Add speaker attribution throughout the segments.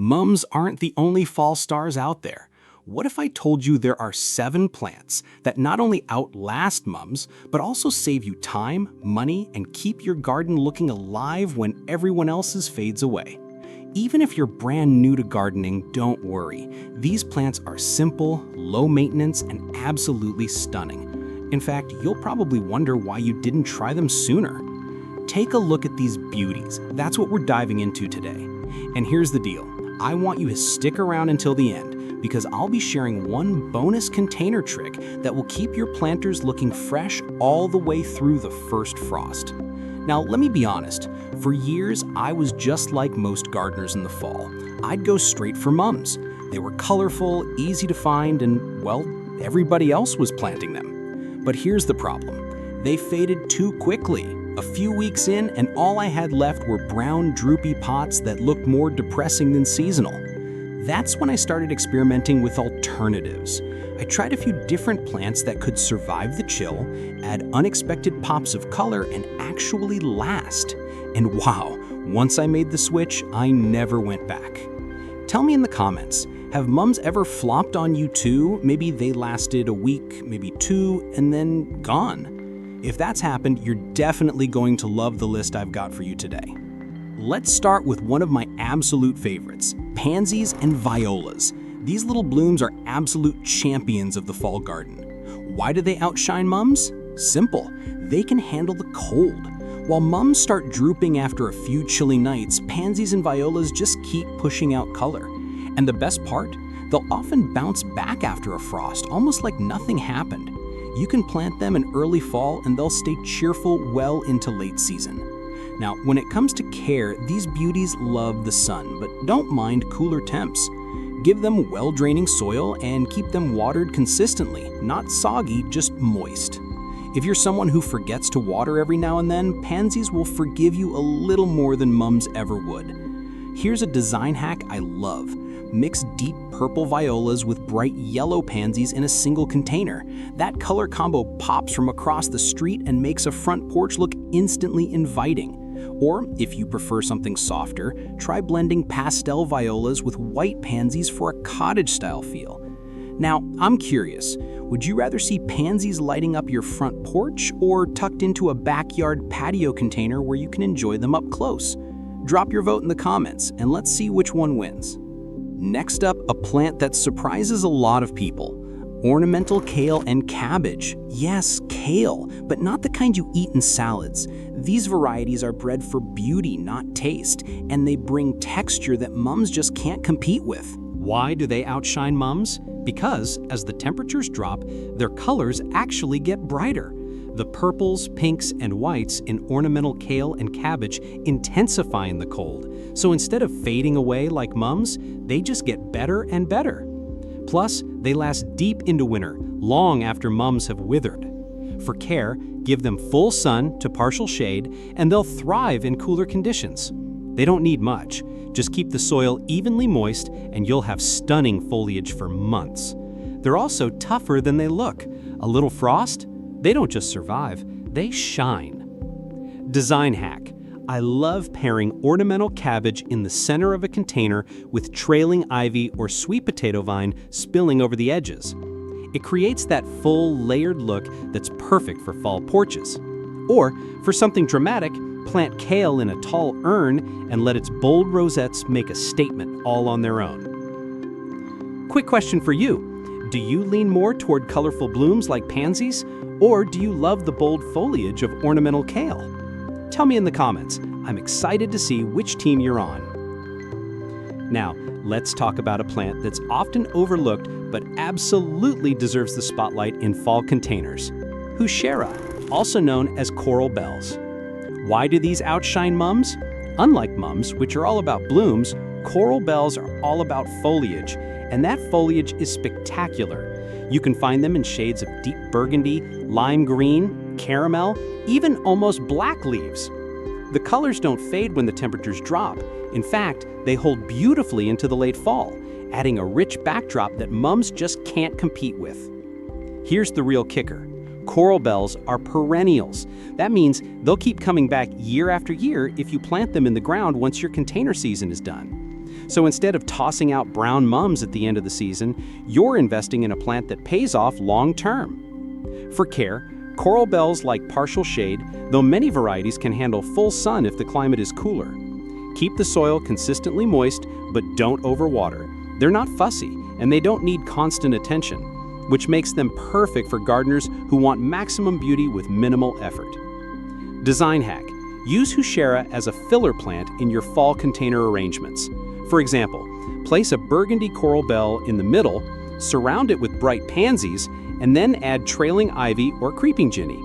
Speaker 1: Mums aren't the only fall stars out there. What if I told you there are 7 plants that not only outlast mums, but also save you time, money, and keep your garden looking alive when everyone else's fades away? Even if you're brand new to gardening, don't worry. These plants are simple, low maintenance, and absolutely stunning. In fact, you'll probably wonder why you didn't try them sooner. Take a look at these beauties. That's what we're diving into today. And here's the deal. I want you to stick around until the end because I'll be sharing one bonus container trick that will keep your planters looking fresh all the way through the first frost. Now, let me be honest. For years, I was just like most gardeners in the fall. I'd go straight for mums. They were colorful, easy to find, and, well, everybody else was planting them. But here's the problem. They faded too quickly. A few weeks in, and all I had left were brown, droopy pots that looked more depressing than seasonal. That's when I started experimenting with alternatives. I tried a few different plants that could survive the chill, add unexpected pops of color, and actually last. And wow, once I made the switch, I never went back. Tell me in the comments, have mums ever flopped on you too? Maybe they lasted a week, maybe 2, and then gone. If that's happened, you're definitely going to love the list I've got for you today. Let's start with one of my absolute favorites, pansies and violas. These little blooms are absolute champions of the fall garden. Why do they outshine mums? Simple, they can handle the cold. While mums start drooping after a few chilly nights, pansies and violas just keep pushing out color. And the best part? They'll often bounce back after a frost, almost like nothing happened. You can plant them in early fall and they'll stay cheerful well into late season. Now, when it comes to care, these beauties love the sun, but don't mind cooler temps. Give them well-draining soil and keep them watered consistently, not soggy, just moist. If you're someone who forgets to water every now and then, pansies will forgive you a little more than mums ever would. Here's a design hack I love. Mix deep purple violas with bright yellow pansies in a single container. That color combo pops from across the street and makes a front porch look instantly inviting. Or, if you prefer something softer, try blending pastel violas with white pansies for a cottage-style feel. Now, I'm curious, would you rather see pansies lighting up your front porch or tucked into a backyard patio container where you can enjoy them up close? Drop your vote in the comments and let's see which one wins. Next up, a plant that surprises a lot of people. Ornamental kale and cabbage. Yes, kale, but not the kind you eat in salads. These varieties are bred for beauty, not taste, and they bring texture that mums just can't compete with. Why do they outshine mums? Because as the temperatures drop, their colors actually get brighter. The purples, pinks, and whites in ornamental kale and cabbage intensify in the cold. So instead of fading away like mums, they just get better and better. Plus, they last deep into winter, long after mums have withered. For care, give them full sun to partial shade, and they'll thrive in cooler conditions. They don't need much. Just keep the soil evenly moist, and you'll have stunning foliage for months. They're also tougher than they look. A little frost? They don't just survive, they shine. Design hack. I love pairing ornamental cabbage in the center of a container with trailing ivy or sweet potato vine spilling over the edges. It creates that full, layered look that's perfect for fall porches. Or, for something dramatic, plant kale in a tall urn and let its bold rosettes make a statement all on their own. Quick question for you. Do you lean more toward colorful blooms like pansies, or do you love the bold foliage of ornamental kale? Tell me in the comments. I'm excited to see which team you're on. Now, let's talk about a plant that's often overlooked but absolutely deserves the spotlight in fall containers. Heuchera, also known as coral bells. Why do these outshine mums? Unlike mums, which are all about blooms, coral bells are all about foliage, and that foliage is spectacular. You can find them in shades of deep burgundy, lime green, caramel, even almost black leaves. The colors don't fade when the temperatures drop. In fact, they hold beautifully into the late fall, adding a rich backdrop that mums just can't compete with. Here's the real kicker. Coral bells are perennials. That means they'll keep coming back year after year if you plant them in the ground once your container season is done. So instead of tossing out brown mums at the end of the season, you're investing in a plant that pays off long-term. For care, coral bells like partial shade, though many varieties can handle full sun if the climate is cooler. Keep the soil consistently moist, but don't overwater. They're not fussy, and they don't need constant attention, which makes them perfect for gardeners who want maximum beauty with minimal effort. Design hack: use heuchera as a filler plant in your fall container arrangements. For example, place a burgundy coral bell in the middle, surround it with bright pansies, and then add trailing ivy or creeping ginny.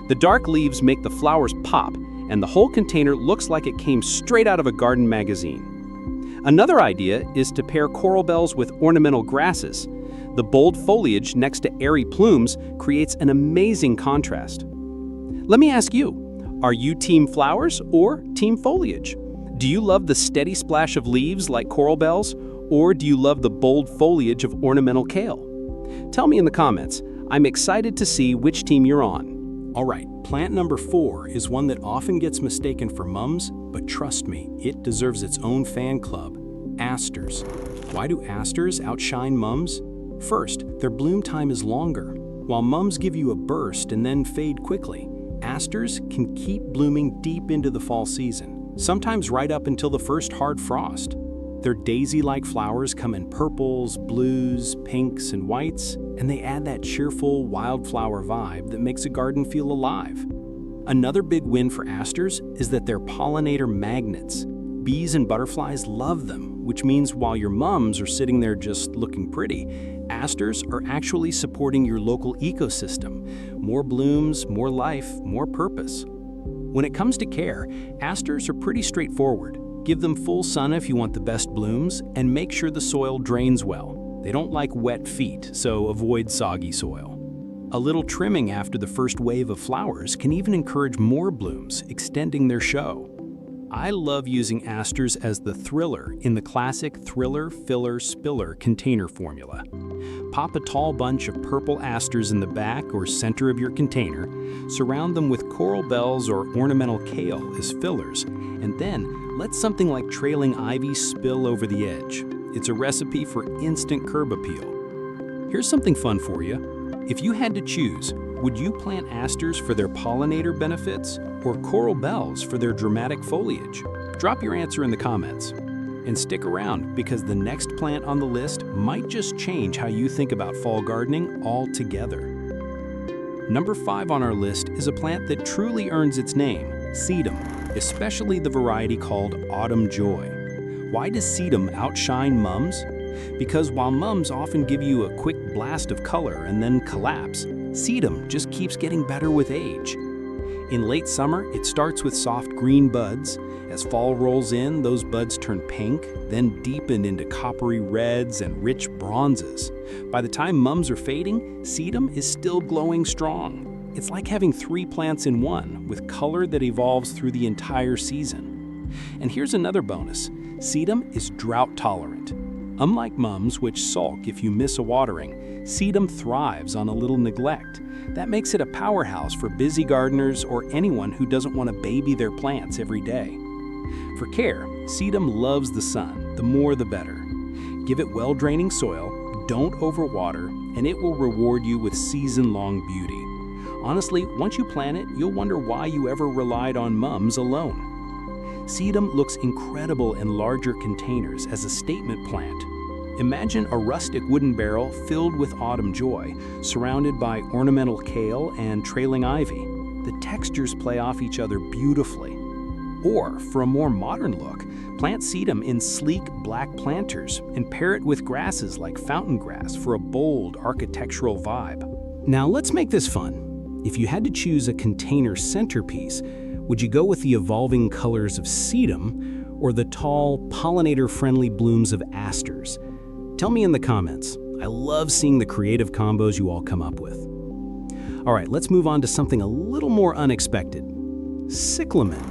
Speaker 1: The dark leaves make the flowers pop, and the whole container looks like it came straight out of a garden magazine. Another idea is to pair coral bells with ornamental grasses. The bold foliage next to airy plumes creates an amazing contrast. Let me ask you, are you team flowers or team foliage? Do you love the steady splash of leaves like coral bells, or do you love the bold foliage of ornamental kale? Tell me in the comments. I'm excited to see which team you're on.
Speaker 2: All right, plant number 4 is one that often gets mistaken for mums, but trust me, it deserves its own fan club: asters. Why do asters outshine mums? First, their bloom time is longer. While mums give you a burst and then fade quickly, asters can keep blooming deep into the fall season, sometimes right up until the first hard frost. Their daisy-like flowers come in purples, blues, pinks, and whites, and they add that cheerful wildflower vibe that makes a garden feel alive. Another big win for asters is that they're pollinator magnets. Bees and butterflies love them, which means while your mums are sitting there just looking pretty, asters are actually supporting your local ecosystem. More blooms, more life, more purpose. When it comes to care, asters are pretty straightforward. Give them full sun if you want the best blooms, and make sure the soil drains well. They don't like wet feet, so avoid soggy soil. A little trimming after the first wave of flowers can even encourage more blooms, extending their show. I love using asters as the thriller in the classic thriller, filler, spiller container formula. Pop a tall bunch of purple asters in the back or center of your container, surround them with coral bells or ornamental kale as fillers, and then let something like trailing ivy spill over the edge. It's a recipe for instant curb appeal. Here's something fun for you. If you had to choose, would you plant asters for their pollinator benefits or coral bells for their dramatic foliage? Drop your answer in the comments. And stick around, because the next plant on the list might just change how you think about fall gardening altogether. Number 5 on our list is a plant that truly earns its name: Sedum, especially the variety called Autumn Joy. Why does Sedum outshine mums? Because while mums often give you a quick blast of color and then collapse, Sedum just keeps getting better with age. In late summer, it starts with soft green buds. As fall rolls in, those buds turn pink, then deepen into coppery reds and rich bronzes. By the time mums are fading, Sedum is still glowing strong. It's like having 3 plants in one, with color that evolves through the entire season. And here's another bonus: Sedum is drought tolerant. Unlike mums, which sulk if you miss a watering, Sedum thrives on a little neglect. That makes it a powerhouse for busy gardeners or anyone who doesn't want to baby their plants every day. For care, Sedum loves the sun, the more the better. Give it well-draining soil, don't overwater, and it will reward you with season-long beauty. Honestly, once you plant it, you'll wonder why you ever relied on mums alone. Sedum looks incredible in larger containers as a statement plant. Imagine a rustic wooden barrel filled with Autumn Joy, surrounded by ornamental kale and trailing ivy. The textures play off each other beautifully. Or, for a more modern look, plant Sedum in sleek black planters and pair it with grasses like fountain grass for a bold architectural vibe. Now let's make this fun. If you had to choose a container centerpiece, would you go with the evolving colors of Sedum or the tall, pollinator-friendly blooms of asters? Tell me in the comments. I love seeing the creative combos you all come up with. All right, let's move on to something a little more unexpected: cyclamen.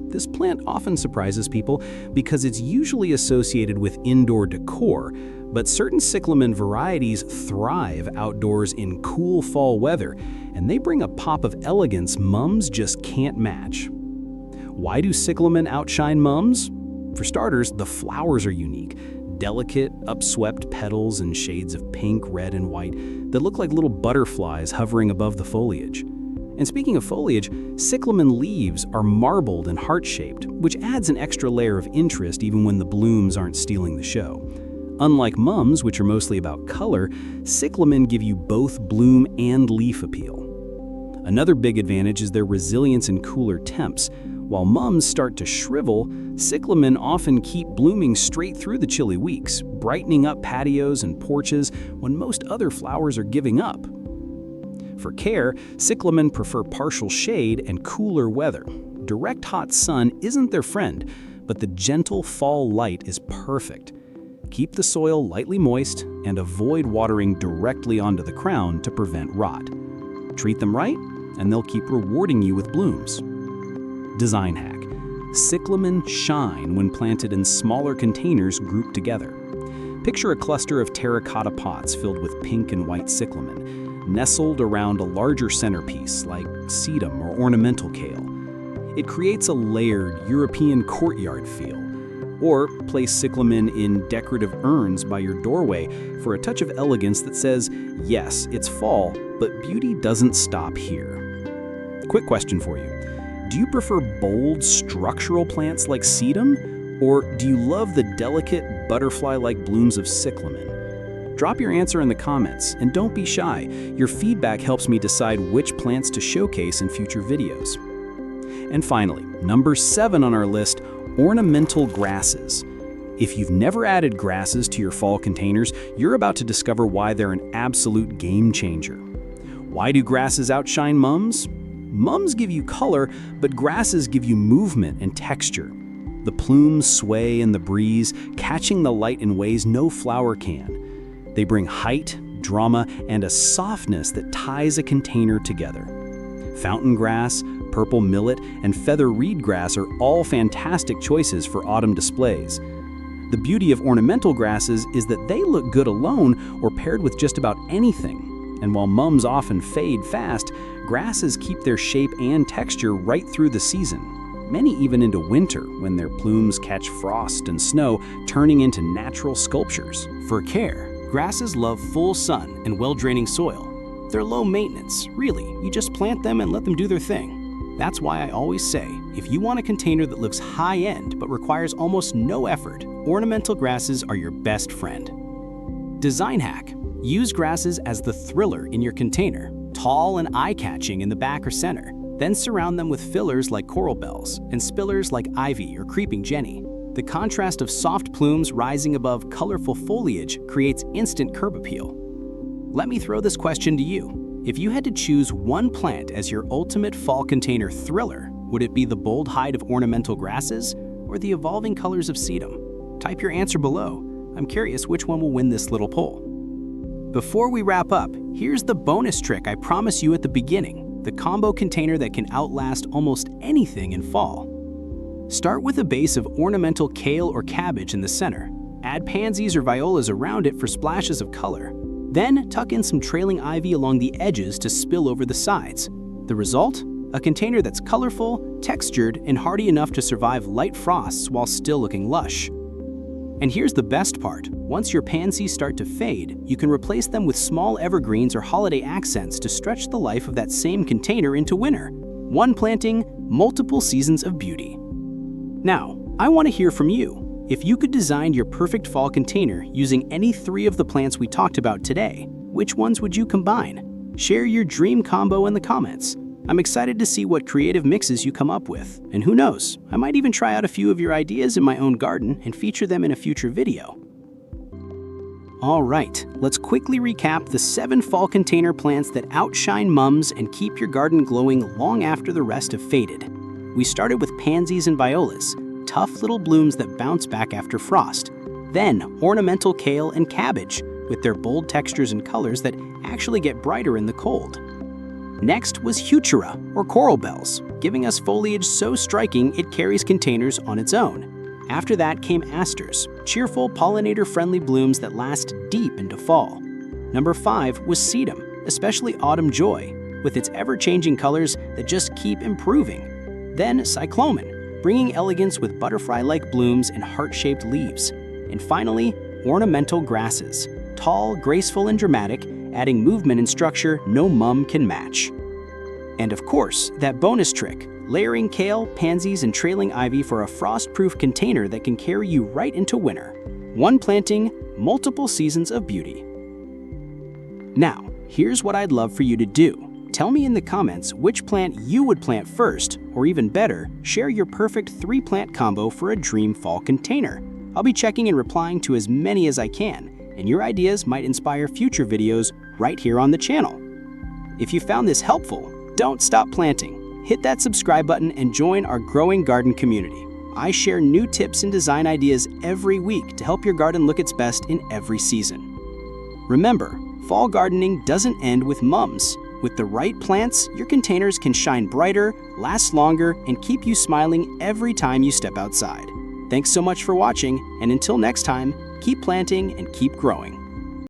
Speaker 2: This plant often surprises people because it's usually associated with indoor decor, but certain cyclamen varieties thrive outdoors in cool fall weather, and they bring a pop of elegance mums just can't match. Why do cyclamen outshine mums? For starters, the flowers are unique. Delicate, upswept petals in shades of pink, red, and white that look like little butterflies hovering above the foliage. And speaking of foliage, cyclamen leaves are marbled and heart-shaped, which adds an extra layer of interest even when the blooms aren't stealing the show. Unlike mums, which are mostly about color, cyclamen give you both bloom and leaf appeal. Another big advantage is their resilience in cooler temps. While mums start to shrivel, cyclamen often keep blooming straight through the chilly weeks, brightening up patios and porches when most other flowers are giving up. For care, cyclamen prefer partial shade and cooler weather. Direct hot sun isn't their friend, but the gentle fall light is perfect. Keep the soil lightly moist and avoid watering directly onto the crown to prevent rot. Treat them right, and they'll keep rewarding you with blooms. Design hack: cyclamen shine when planted in smaller containers grouped together. Picture a cluster of terracotta pots filled with pink and white cyclamen, nestled around a larger centerpiece like sedum or ornamental kale. It creates a layered European courtyard feel. Or place cyclamen in decorative urns by your doorway for a touch of elegance that says, yes, it's fall, but beauty doesn't stop here. Quick question for you. Do you prefer bold, structural plants like sedum, or do you love the delicate, butterfly-like blooms of cyclamen? Drop your answer in the comments, and don't be shy. Your feedback helps me decide which plants to showcase in future videos. And finally, number 7 on our list, ornamental grasses. If you've never added grasses to your fall containers, you're about to discover why they're an absolute game changer. Why do grasses outshine mums? Mums give you color, but grasses give you movement and texture. The plumes sway in the breeze, catching the light in ways no flower can. They bring height, drama, and a softness that ties a container together. Fountain grass, purple millet, and feather reed grass are all fantastic choices for autumn displays. The beauty of ornamental grasses is that they look good alone or paired with just about anything. And while mums often fade fast, grasses keep their shape and texture right through the season, many even into winter when their plumes catch frost and snow, turning into natural sculptures.
Speaker 1: For care, grasses love full sun and well-draining soil. They're low maintenance, really. You just plant them and let them do their thing. That's why I always say, if you want a container that looks high-end but requires almost no effort, ornamental grasses are your best friend. Design hack: use grasses as the thriller in your container, tall and eye-catching in the back or center. Then surround them with fillers like coral bells and spillers like ivy or creeping jenny. The contrast of soft plumes rising above colorful foliage creates instant curb appeal. Let me throw this question to you. If you had to choose one plant as your ultimate fall container thriller, would it be the bold height of ornamental grasses or the evolving colors of sedum? Type your answer below. I'm curious which one will win this little poll. Before we wrap up, here's the bonus trick I promised you at the beginning, the combo container that can outlast almost anything in fall. Start with a base of ornamental kale or cabbage in the center. Add pansies or violas around it for splashes of color. Then tuck in some trailing ivy along the edges to spill over the sides. The result? A container that's colorful, textured, and hardy enough to survive light frosts while still looking lush. And here's the best part. Once your pansies start to fade, you can replace them with small evergreens or holiday accents to stretch the life of that same container into winter. One planting, multiple seasons of beauty. Now, I want to hear from you. If you could design your perfect fall container using any 3 of the plants we talked about today, which ones would you combine? Share your dream combo in the comments. I'm excited to see what creative mixes you come up with. And who knows, I might even try out a few of your ideas in my own garden and feature them in a future video. All right, let's quickly recap the 7 fall container plants that outshine mums and keep your garden glowing long after the rest have faded. We started with pansies and violas, tough little blooms that bounce back after frost. Then ornamental kale and cabbage, with their bold textures and colors that actually get brighter in the cold. Next was heuchera, or coral bells, giving us foliage so striking it carries containers on its own. After that came asters, cheerful pollinator-friendly blooms that last deep into fall. Number 5 was sedum, especially autumn joy, with its ever-changing colors that just keep improving. Then cyclamen, bringing elegance with butterfly-like blooms and heart-shaped leaves. And finally, ornamental grasses, tall, graceful, and dramatic, adding movement and structure no mum can match. And of course, that bonus trick, layering kale, pansies, and trailing ivy for a frost-proof container that can carry you right into winter. One planting, multiple seasons of beauty. Now, here's what I'd love for you to do. Tell me in the comments which plant you would plant first, or even better, share your perfect 3-plant combo for a dream fall container. I'll be checking and replying to as many as I can, and your ideas might inspire future videos right here on the channel. If you found this helpful, don't stop planting. Hit that subscribe button and join our growing garden community. I share new tips and design ideas every week to help your garden look its best in every season. Remember, fall gardening doesn't end with mums. With the right plants, your containers can shine brighter, last longer, and keep you smiling every time you step outside. Thanks so much for watching, and until next time, keep planting and keep growing.